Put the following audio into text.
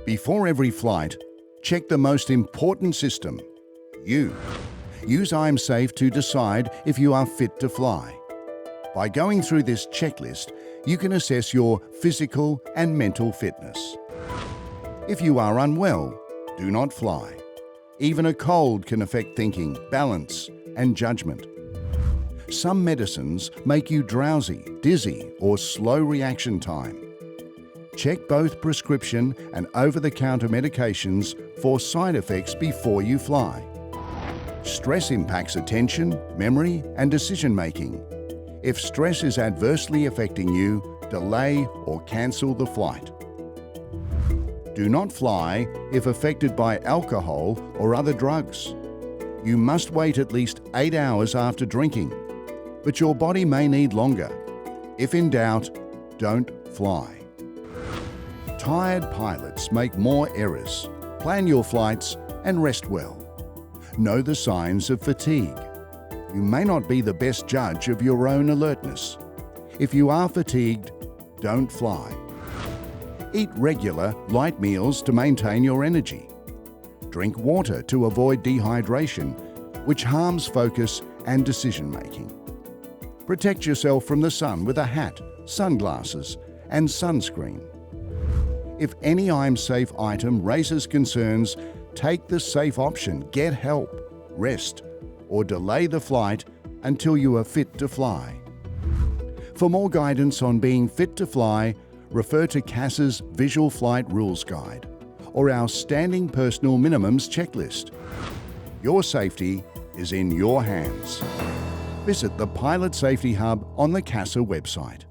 Before every flight, check the most important system, you. Use IMSAFE to decide if you are fit to fly. By going through this checklist, you can assess your physical and mental fitness. If you are unwell, do not fly. Even a cold can affect thinking, balance, and judgment. Some medicines make you drowsy, dizzy, or slow reaction time. Check both prescription and over-the-counter medications for side effects before you fly. Stress impacts attention, memory, and decision-making. If stress is adversely affecting you, delay or cancel the flight. Do not fly if affected by alcohol or other drugs. You must wait at least 8 hours after drinking, but your body may need longer. If in doubt, don't fly. Tired pilots make more errors. Plan your flights and rest well. Know the signs of fatigue. You may not be the best judge of your own alertness. If you are fatigued, don't fly. Eat regular, light meals to maintain your energy. Drink water to avoid dehydration, which harms focus and decision-making. Protect yourself from the sun with a hat, sunglasses, and sunscreen. If any IMSAFE item raises concerns, take the safe option, get help, rest, or delay the flight until you are fit to fly. For more guidance on being fit to fly, refer to CASA's Visual Flight Rules Guide or our Standing Personal Minimums checklist. Your safety is in your hands. Visit the Pilot Safety Hub on the CASA website.